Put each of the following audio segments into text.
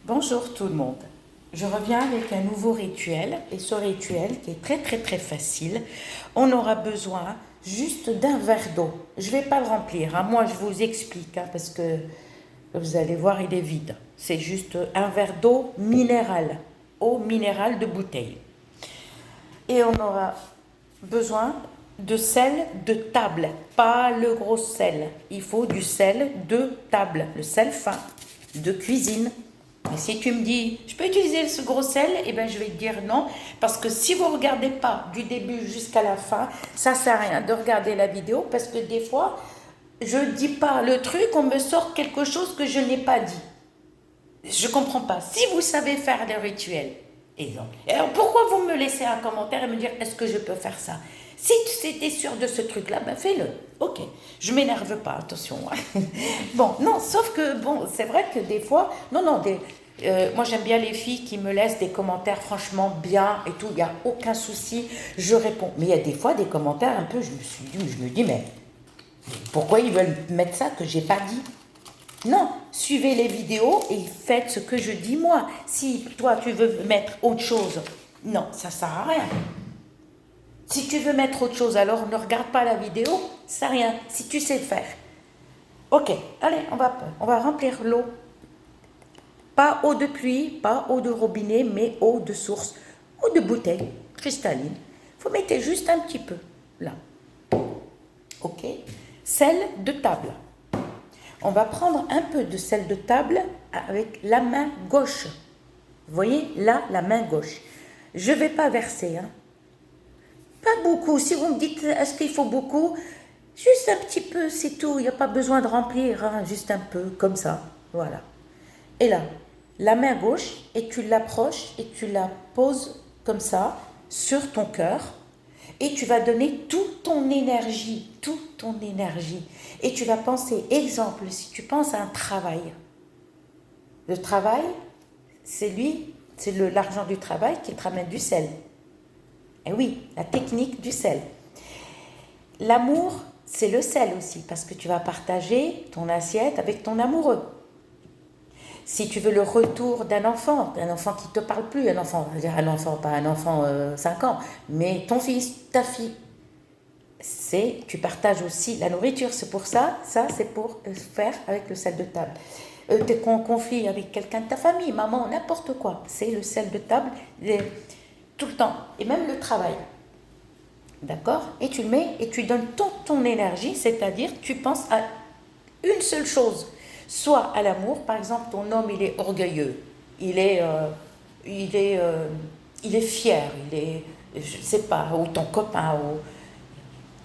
Bonjour tout le monde. Je reviens avec un nouveau rituel et ce rituel qui est très facile. On aura besoin juste d'un verre d'eau. Je ne vais pas le remplir, hein. Moi je vous explique parce que vous allez voir il est vide. C'est juste un verre d'eau minérale, eau minérale de bouteille. Et on aura besoin de sel de table, pas le gros sel. Il faut du sel de table, le sel fin de cuisine. Et si tu me dis, je peux utiliser ce gros sel, eh ben je vais te dire non, parce que si vous ne regardez pas du début jusqu'à la fin, ça ne sert à rien de regarder la vidéo, parce que des fois, je ne dis pas le truc, on me sort quelque chose que je n'ai pas dit. Je ne comprends pas. Si vous savez faire des rituels, exemple, alors pourquoi vous me laissez un commentaire et me dire, est-ce que je peux faire ça? Si tu étais sûr de ce truc-là, ben fais-le. Ok, je m'énerve pas, attention. Bon, non, sauf que, bon, c'est vrai que des fois, moi j'aime bien les filles qui me laissent des commentaires franchement bien et tout, il n'y a aucun souci, je réponds. Mais il y a des fois des commentaires un peu, je me dis, mais pourquoi ils veulent mettre ça que j'ai pas dit? Non, suivez les vidéos et faites ce que je dis moi. Si toi tu veux mettre autre chose, non, ça sert à rien. Si tu veux mettre autre chose, alors ne regarde pas la vidéo, ça rien, si tu sais faire. Ok, allez, on va remplir l'eau. Pas eau de pluie, pas eau de robinet, mais eau de source, eau de bouteille, cristalline. Vous mettez juste un petit peu, là. Ok, sel de table. On va prendre un peu de sel de table avec la main gauche. Vous voyez, là, la main gauche. Je ne vais pas verser, hein. Pas beaucoup. Si vous me dites, est-ce qu'il faut beaucoup? Juste un petit peu, c'est tout. Il n'y a pas besoin de remplir, hein. Juste un peu, comme ça. Voilà. Et là, la main gauche, et tu l'approches et tu la poses comme ça sur ton cœur. Et tu vas donner toute ton énergie, toute ton énergie. Et tu vas penser, exemple, si tu penses à un travail. Le travail, c'est l'argent du travail qui te ramène du sel. Et oui, la technique du sel. L'amour, c'est le sel aussi, parce que tu vas partager ton assiette avec ton amoureux. Si tu veux le retour d'un enfant qui ne te parle plus, pas un enfant 5 ans, mais ton fils, ta fille, tu partages aussi la nourriture. C'est pour ça c'est pour faire avec le sel de table. Tes conflits avec quelqu'un de ta famille, maman, n'importe quoi, c'est le sel de table tout le temps, et même le travail. D'accord? Et tu le mets et tu donnes ton énergie, c'est-à-dire tu penses à une seule chose, soit à l'amour. Par exemple, ton homme, il est orgueilleux, il est fier, je ne sais pas, ou ton copain,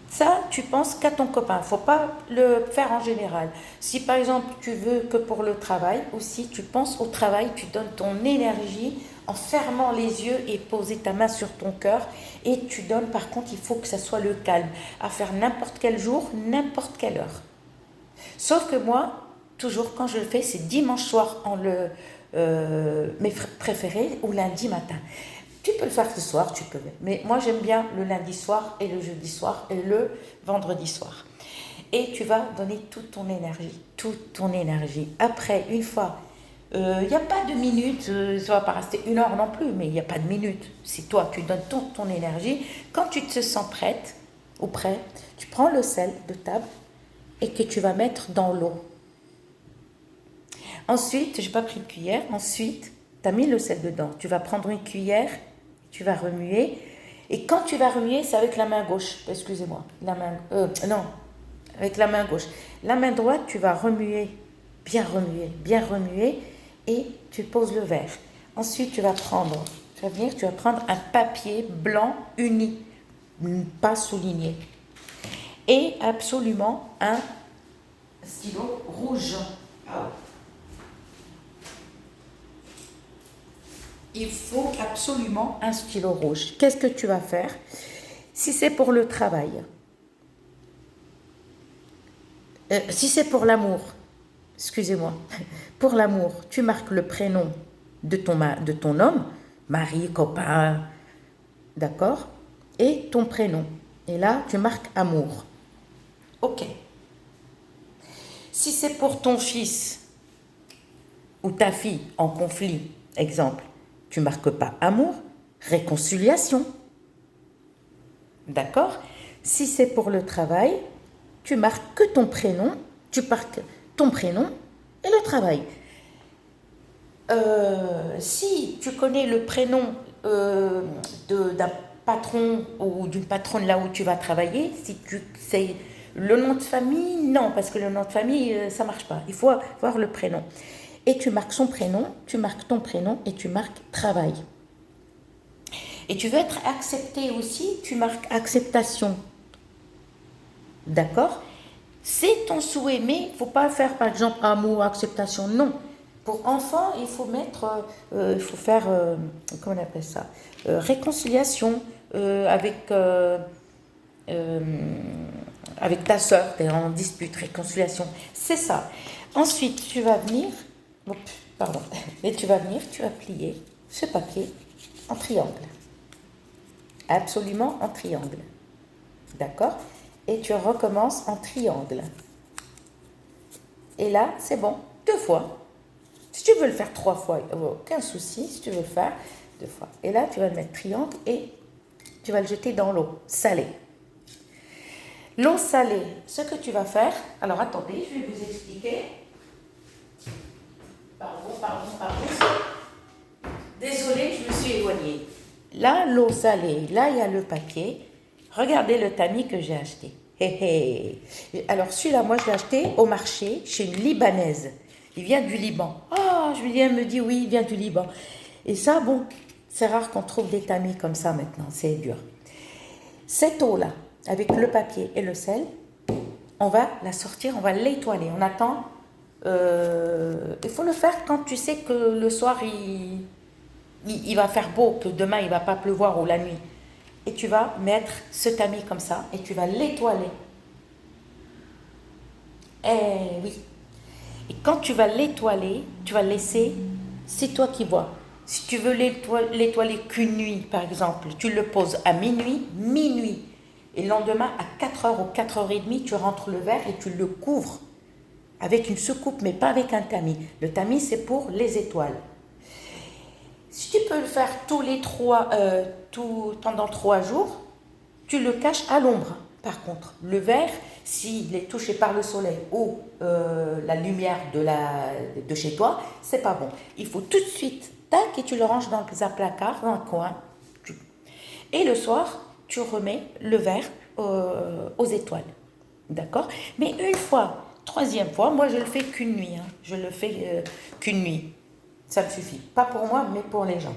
ça, tu penses qu'à ton copain. Il ne faut pas le faire en général. Si par exemple, tu veux que pour le travail, aussi, tu penses au travail, tu donnes ton énergie en fermant les yeux et poser ta main sur ton cœur. Et tu donnes, par contre, il faut que ça soit le calme, à faire n'importe quel jour, n'importe quelle heure. Sauf que moi, toujours quand je le fais, c'est dimanche soir mes préférés ou lundi matin. Tu peux le faire ce soir, tu peux. Mais moi, j'aime bien le lundi soir et le jeudi soir et le vendredi soir. Et tu vas donner toute ton énergie. Après, une fois, il n'y a pas de minutes, ça ne va pas rester 1 heure non plus, mais il n'y a pas de minutes. C'est toi, tu donnes ton énergie. Quand tu te sens prête ou prêt, tu prends le sel de table et que tu vas mettre dans l'eau. Ensuite, je n'ai pas pris une cuillère, ensuite, tu as mis le sel dedans. Tu vas prendre une cuillère, tu vas remuer. Et quand tu vas remuer, c'est avec la main gauche. Excusez-moi. Avec la main gauche. La main droite, tu vas remuer, bien remuer. Et tu poses le verre. Ensuite, tu vas prendre un papier blanc uni, pas souligné. Et absolument un stylo rouge. Il faut absolument un stylo rouge. Qu'est-ce que tu vas faire? Si c'est pour le travail, si c'est pour l'amour, excusez-moi, pour l'amour, tu marques le prénom de ton homme, mari, copain, d'accord? Et ton prénom. Et là, tu marques amour. Ok. Si c'est pour ton fils, ou ta fille en conflit, exemple, tu marques pas amour, réconciliation. D'accord? Si c'est pour le travail, tu marques que ton prénom, tu marques ton prénom et le travail. Si tu connais le prénom d'un patron ou d'une patronne là où tu vas travailler, si tu sais le nom de famille, non, parce que le nom de famille, ça marche pas. Il faut avoir le prénom. Et tu marques son prénom, tu marques ton prénom et tu marques travail. Et tu veux être accepté aussi, tu marques acceptation. D'accord? C'est ton souhait, mais il ne faut pas faire par exemple amour, acceptation, non. Pour enfant, il faut mettre, il faut faire, comment on appelle ça, réconciliation avec ta soeur, tu es en dispute, réconciliation, c'est ça. Ensuite, tu vas venir, pardon, mais tu vas venir, tu vas plier ce papier en triangle. Absolument en triangle. D'accord? Et tu recommences en triangle. Et là, c'est bon, 2 fois. Si tu veux le faire 3 fois, aucun souci. Si tu veux le faire 2 fois. Et là, tu vas le mettre triangle et tu vas le jeter dans l'eau salée. L'eau salée, ce que tu vas faire... Alors, attendez, je vais vous expliquer. Pardon. Désolée, je me suis éloignée. Là, l'eau salée, là, il y a le papier. Regardez le tamis que j'ai acheté. Alors, celui-là, moi, je l'ai acheté au marché chez une Libanaise. Il vient du Liban. Ah, elle me dit, oui, il vient du Liban. Et ça, bon, c'est rare qu'on trouve des tamis comme ça maintenant. C'est dur. Cette eau-là, avec le papier et le sel, on va la sortir, on va l'étoiler. On attend. Il faut le faire quand tu sais que le soir, il va faire beau, que demain, il ne va pas pleuvoir ou la nuit. Et tu vas mettre ce tamis comme ça et tu vas l'étoiler. Oui. Et quand tu vas l'étoiler, tu vas laisser, c'est toi qui vois. Si tu veux l'étoiler qu'une nuit, par exemple, tu le poses à minuit. Et le lendemain, à 4h ou 4h30, tu rentres le verre et tu le couvres avec une soucoupe, mais pas avec un tamis. Le tamis, c'est pour les étoiles. Si tu peux le faire pendant 3 jours, tu le caches à l'ombre. Par contre, le verre, s'il est touché par le soleil ou la lumière de chez toi, c'est pas bon. Il faut tout de suite, tac, et tu le ranges dans un placard, dans un coin. Et le soir, tu remets le verre aux étoiles. D'accord? Mais une fois, 3e fois, moi je le fais qu'une nuit. Je le fais qu'une nuit. Ça me suffit. Pas pour moi, mais pour les gens.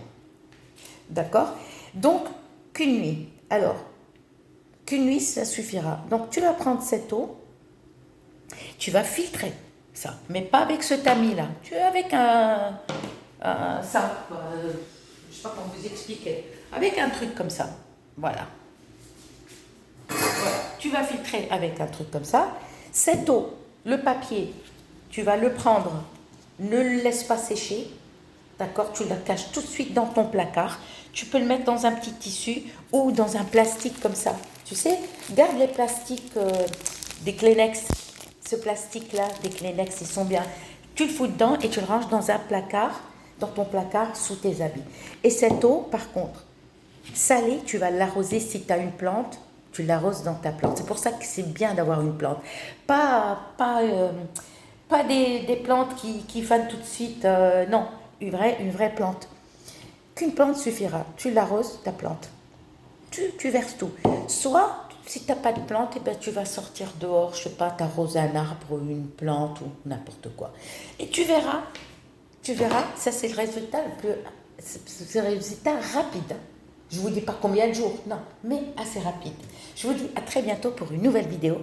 D'accord? Donc, qu'une nuit. Alors, qu'une nuit, ça suffira. Donc, tu vas prendre cette eau, tu vas filtrer ça, mais pas avec ce tamis-là. Tu vas avec je ne sais pas comment vous expliquer, avec un truc comme ça. Voilà. Tu vas filtrer avec un truc comme ça. Cette eau, le papier, tu vas le prendre, ne le laisse pas sécher. D'accord, tu la caches tout de suite dans ton placard. Tu peux le mettre dans un petit tissu ou dans un plastique comme ça. Tu sais, garde les plastiques des Kleenex. Ce plastique-là, des Kleenex, ils sont bien. Tu le fous dedans et tu le ranges dans un placard, dans ton placard, sous tes habits. Et cette eau, par contre, salée, tu vas l'arroser si tu as une plante. Tu l'arroses dans ta plante. C'est pour ça que c'est bien d'avoir une plante. Pas des plantes qui fanent tout de suite. Non. Une vraie plante. Qu'une plante suffira. Tu l'arroses, ta plante. Tu verses tout. Soit, si tu n'as pas de plante, tu vas sortir dehors, je sais pas, t'arroser un arbre, une plante ou n'importe quoi. Et tu verras, ça c'est le résultat c'est le résultat rapide. Je ne vous dis pas combien de jours, non, mais assez rapide. Je vous dis à très bientôt pour une nouvelle vidéo.